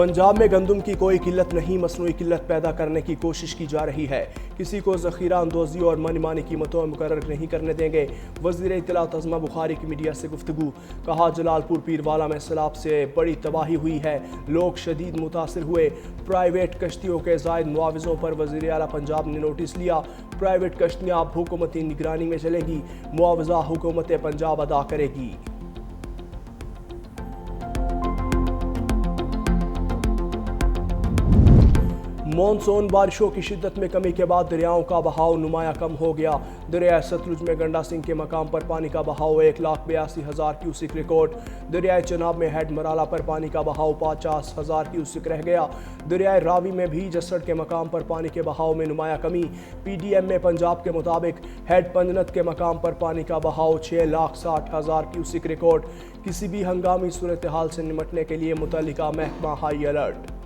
पंजाब में गंदम की कोई किल्लत नहीं, मसनूई किल्लत पैदा करने की कोशिश की जा रही है। किसी को ज़ख़ीरा अंदोज़ी और मनमानी कीमतों में मुकर्रर नहीं करने देंगे। वज़ीर इत्तलात अज़मा बुखारी की मीडिया से गुफ्तगू। कहा, जलालपुर पीरवाला में सैलाब से बड़ी तबाही हुई है, लोग शदीद मुतासिर हुए। प्राइवेट कश्तियों के ज़ायद मुआवज़ों पर वज़ीर आला पंजाब ने नोटिस लिया। प्राइवेट कश्तियाँ अब हुकूमती निगरानी में चलेंगी, मुआवज़ा हुकूमत पंजाब अदा करेगी। मॉनसून बारिशों की शिद्दत में कमी के बाद दरियाओं का बहाव नुमाया कम हो गया। दरियाए सतलुज में गंडा सिंह के मकाम पर पानी का बहाव 1,82,000 क्यूसिक रिकॉर्ड। दरियाए चनाब में हेड मराला पर पानी का बहाव 50,000 क्यूसिक रह गया। दरियाए रावी में भी जसड़ के मकाम पर पानी के बहाव में नुमाया कमी। PDM में पंजाब के मुताबिक हेड पंजनत के मकाम पर पानी का बहाव 6,60,000 क्यूसिक रिकॉर्ड। किसी भी हंगामी सूरत हाल से निमटने के लिए मुतल्लिका महकमा high alert.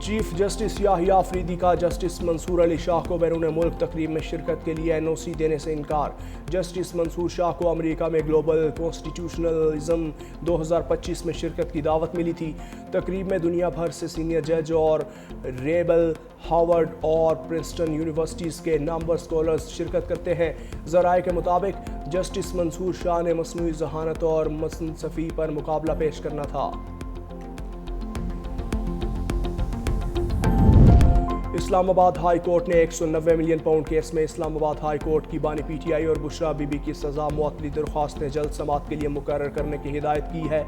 Chief justice Yahya Afridi का जस्टिस मंसूर अली शाह को बैरून मुल्क तकरीब में शिरकत के लिए NOC देने से इनकार। जस्टिस मंसूर शाह को अमेरिका में ग्लोबल कॉन्स्टिट्यूशनलिज्म 2025 में शिरकत की दावत मिली थी। तकरीब में दुनिया भर से सीनियर जज और रेबल, हार्वर्ड और प्रिंसटन यूनिवर्सिटीज़ के नामवर स्कॉलर्स शिरकत करते हैं। ज़राए के मुताबिक जस्टिस मंसूर शाह ने मसनूई ज़हानत और मुनसफ़ी पर मुकाबला पेश करना था। इस्लामाबाद हाई कोर्ट ने 190 मिलियन पाउंड केस में इस्लामाबाद हाई कोर्ट की बानी PTI और बुशरा बीबी की सज़ा मुअत्तली दरख्वास्तें जल्द समाअत के लिए मुकर्रर करने की हिदायत की है।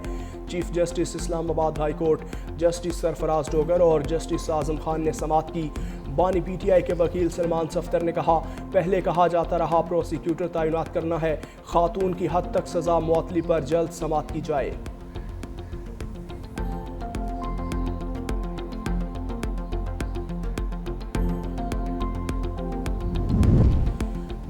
Chief justice Islamabad high court justice Sarfaraz Dogar और जस्टिस आज़म खान ने समाअत की। बानी PTI के वकील सलमान सफ्तर ने कहा, पहले कहा जाता रहा प्रोसिक्यूटर तैनात करना है, खातून की हद तक सज़ा मुअत्तली पर जल्द समाअत की जाए।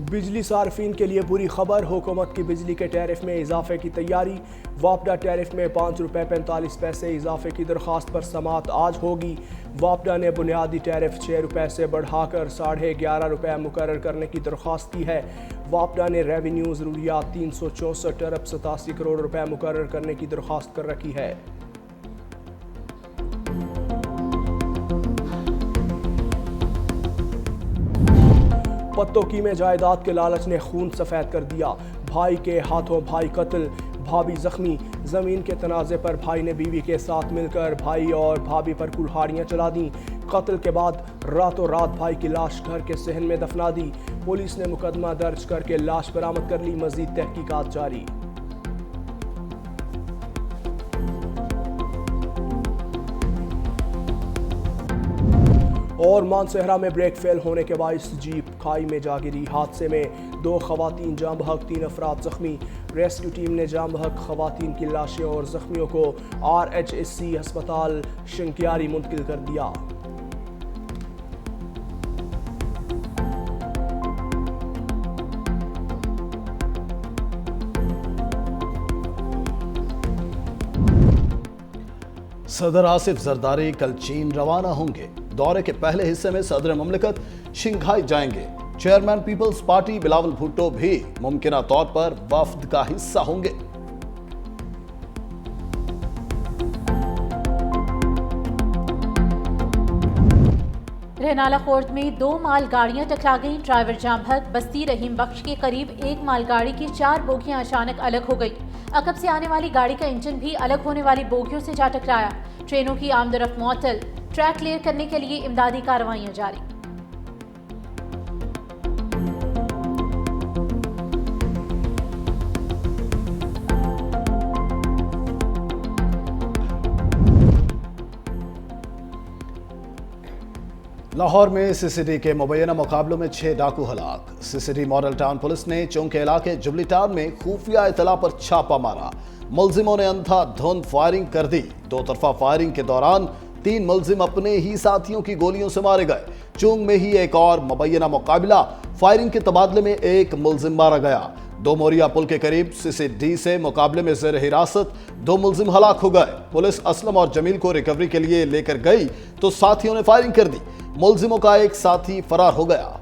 बिजली सार्फिन के लिए बुरी खबर, हुकूमत की बिजली के टैरिफ में इजाफे की तैयारी। वापडा टैरिफ में ₹5.45 इजाफे की दरख्वास्त पर समाअत आज होगी। वापडा ने बुनियादी टैरिफ ₹6 से बढ़ाकर ₹11.5 मुकर्रर करने की दरख्वास्त की है। वापडा ने रेवेन्यू ज़रूरियात 364 अरब 87 करोड़ रुपए मुकर्रर करने की दरख्वास्त कर रखी है। पत्तोकी में जायदाद के लालच ने खून सफ़ेद कर दिया। भाई के हाथों भाई कत्ल, भाभी जख्मी। ज़मीन के तनाज़े पर भाई ने बीवी के साथ मिलकर भाई और भाभी पर कुल्हाड़ियाँ चला दी। कत्ल के बाद रातों रात भाई की लाश घर के सहन में दफना दी। पुलिस ने मुकदमा दर्ज करके लाश बरामद कर ली। मज़ीद तहकीकात जारी। और मानसहरा में ब्रेक फेल होने के बाइस जीप खाई में जा गिरी। हादसे में 2 खवातीन जाम बहक, 3 अफराद जख्मी। रेस्क्यू टीम ने जाम बहक खवातीन की लाशें और जख्मियों को RHSC अस्पताल शंकियारी मुंतकिल कर दिया। सदर आसिफ जरदारी कल चीन रवाना होंगे। दौरे के पहले हिस्से में सदर ममलिकत शंघाई जाएंगे। चेयरमैन पीपल्स पार्टी बिलावल भुट्टो भी मुमकिना तौर पर वफ्द का हिस्सा होंगे। रहनाला खोर्द में 2 मालगाड़ियां टकरा गईं। ड्राइवर जाम बहक बस्ती रहीम बख्श के करीब एक मालगाड़ी की 4 बोगियां अचानक अलग हो गई। अकब से आने वाली गाड़ी का इंजन भी अलग होने वाली बोगियों से जा टकराया। ट्रेनों की आमदरफ्त मुअत्तल, ट्रैक क्लियर करने के लिए इमदादी कार्रवाइयां जारी। लाहौर में CCD के मुबैना मुकाबलों में 6 डाकू हलाक। CCD मॉडल टाउन पुलिस ने चौंके इलाके जुबली टाउन में खुफिया इतला पर छापा मारा। मुलजिमों ने अंधाधुंध फायरिंग कर दी। 2 तरफा फायरिंग के दौरान 3 मुलजिम अपने ही साथियों की गोलियों से मारे गए। चुंग में ही एक और मुबैना मुकाबला, फायरिंग के तबादले में 1 मुलजिम मारा गया। 2 मोरिया पुल के करीब CCD से मुकाबले में ज़ेर हिरासत 2 मुलजिम हलाक हो गए। पुलिस असलम और जमील को रिकवरी के लिए लेकर गई तो साथियों ने फायरिंग कर दी। मुलजिमों का एक साथी फरार हो गया।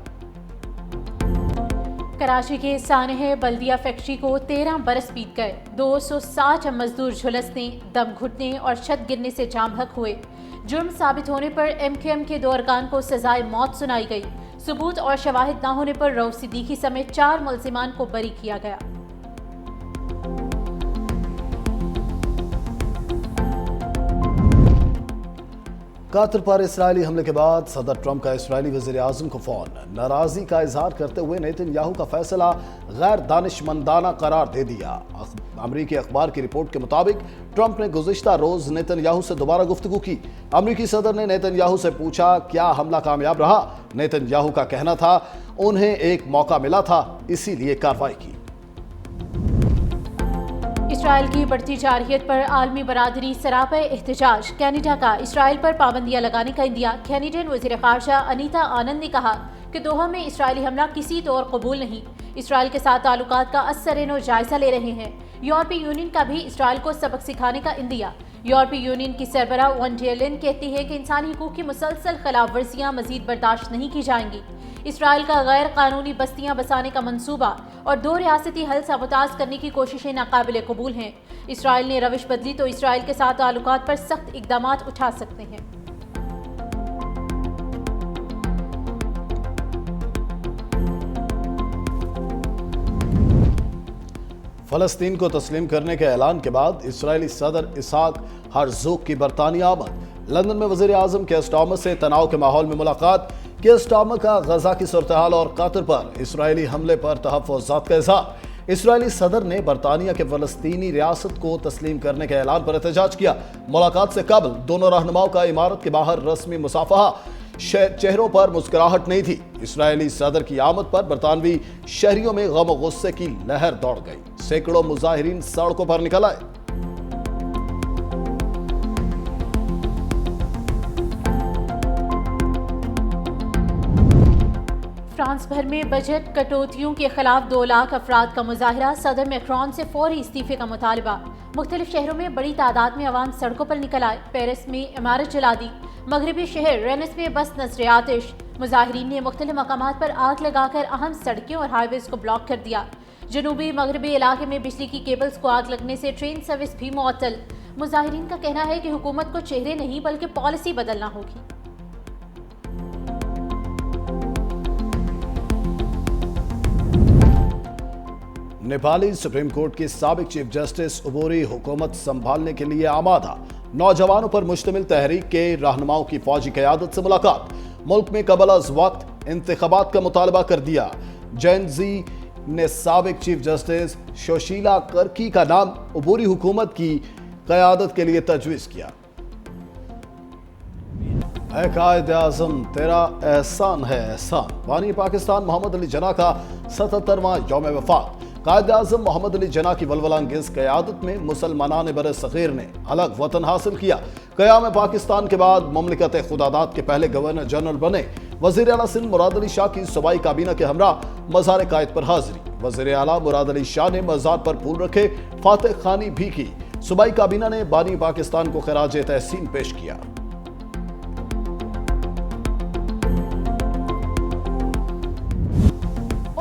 कराची के सानह बल्दिया फैक्ट्री को 13 बरस बीत गए। 260 मजदूर झुलसने, दम घुटने और छत गिरने से जाम हक हुए। जुर्म साबित होने पर MKM के 2 अरकान को सजाए मौत सुनाई गई। सबूत और शवाहिद न होने पर रऊफ सिद्दीकी समेत 4 मुल्जिमान को बरी किया गया। कतर पर इसराइली हमले के बाद सदर ट्रंप का इसराइली वज़ीर आज़म को फोन। नाराजगी का इजहार करते हुए नेतन्याहू का फैसला गैर दानिशमंदाना करार दे दिया। अमरीकी अखबार की रिपोर्ट के मुताबिक ट्रंप ने गुज़िश्ता रोज नेतन्याहू से दोबारा गुफ्तगू की। अमरीकी सदर ने नेतन्याहू से पूछा क्या हमला कामयाब रहा। नेतन्याहू का कहना था उन्हें एक मौका मिला था, इसीलिए कार्रवाई की। इसराइल की बढ़ती जारहियत पर आलमी बरादरी सरापा एहतजाज। कैनेडा का इसराइल पर पाबंदियां लगाने का इंदिया। कैनेडियन वज़ीर ख़ारजा अनीता आनंद ने कहा कि दोहा में इसराइली हमला किसी तौर कबूल नहीं। इसराइल के साथ ताल्लुकात का असर-ए-नो जायजा ले रहे हैं। यूरोपीय यूनियन का भी इसराइल को सबक सिखाने का इंदिया। यूरोपीय यूनियन की सरबराह वन डेर लेyen कहती है कि इंसानी हुकूक की मुसलसल खिलाफ वर्जियाँ मजीद बर्दाश्त नहीं की जाएंगी। इसराइल का गैर कानूनी बस्तियां बसाने का मंसूबा और 2 रियासती हल साबोताज करने की कोशिशें नाकाबिल कबूल हैं। इसराइल ने रविश बदली तो इसराइल के साथ ताल्लुकात पर सख्त इकदामात उठा सकते हैं। फलस्तीन को तस्लीम करने के ऐलान के बाद इसराइली सदर इसहाक हर्जोग की बरतानिया आमद। लंदन में वज़ीर आज़म केयर स्टार्मर से तनाव के माहौल में मुलाकात। केयर स्टार्मर का गजा की सूरत-ए-हाल और कतर पर इसराइली हमले पर तहफ़्फ़ुज़ात का इज़हार। इसराइली सदर ने बरतानिया के फ़लस्तीनी रियासत को तस्लीम करने के ऐलान पर एहतजाज किया। मुलाकात से कबल दोनों रहनुमाओं का इमारत के बाहर रस्मी मुसाफहा। चेहरों पर मुस्कुराहट नहीं थी। इसराइली सदर की आमद पर बरतानवी शहरियों में गम और गुस्से की लहर दौड़ गई। सैकड़ों मुजाहिरीन सड़कों पर निकल आए। फ्रांस भर में बजट कटौतियों के खिलाफ 2 लाख अफराद का मुजाहरा। सदर मैक्रोन से फौरी इस्तीफे का मुतालबा। मुख्तलिफ शहरों में बड़ी तादाद में अवाम सड़कों पर निकल आए। पेरिस में इमारत जला दी। मगरबी शहर रेनिस में बस नजर आतिश। मुजाहिरीन ने मुख्तलिफ मकामात पर आग लगाकर अहम सड़कें और हाईवेज को ब्लॉक कर दिया। जनूबी मगरबी इलाके में बिजली की केबल्स को आग लगने से ट्रेन सर्विस भी मुअत्तल। मुजाहिरीन का कहना है कि हुकूमत को चेहरे नहीं बल्कि पॉलिसी बदलना होगी। नेपाली सुप्रीम कोर्ट की साबिक चीफ जस्टिस उबोरी हुकूमत संभालने के लिए आमादा। नौजवानों पर मुश्तमिल तहरीक के रहनुमाओं की फौजी क़यादत से मुलाकात। मुल्क में कबल अज़ वक्त इंतखाबात का मुतालबा कर दिया। जेनजी ने साबिक चीफ जस्टिस सुशीला कर्की का नाम उबोरी हुकूमत की क़यादत के लिए तजवीज़ किया। ऐ कायद आज़म तेरा एहसान है एहसान। बानी पाकिस्तान मोहम्मद अली जिन्ना का 77वां यौम वफ़ात। कायद आज़म मोहम्मद अली जिन्ना की वलवलांगेज़ क़यादत में मुसलमानान बर सग़ीर ने अलग वतन हासिल किया। क़याम पाकिस्तान के बाद मुमलिकत खुदादात के पहले गवर्नर जनरल बने। वज़ीर आला सिंध मुराद अली शाह की सूबाई काबीना के हमरा मज़ार कायद पर हाजिरी। वज़ीर आला मुराद अली शाह ने मज़ार पर फूल रखे, फातह खानी भी की। सूबाई काबीना ने बानी पाकिस्तान को खराज तहसीन पेश किया।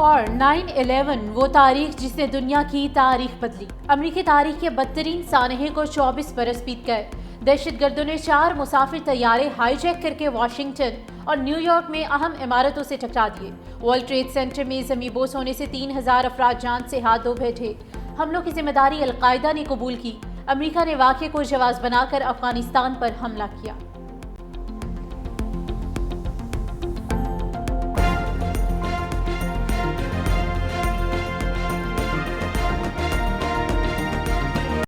और 9/11 वो तारीख जिसने दुनिया की तारीख बदली। अमरीकी तारीख के बदतरीन सानहे को 24 बरस बीत गए। दहशतगर्दों ने 4 मुसाफिर तैयारे हाईजैक करके वाशिंगटन और न्यूयॉर्क में अहम इमारतों से टकरा दिए। वर्ल्ड ट्रेड सेंटर में ज़मींबोस होने से 3000 अफराद जान से हाथ धो बैठे। हमलों की जिम्मेदारी अलकायदा ने कबूल की। अमरीका ने वाक़े को जवाज़ बनाकर अफगानिस्तान पर हमला किया।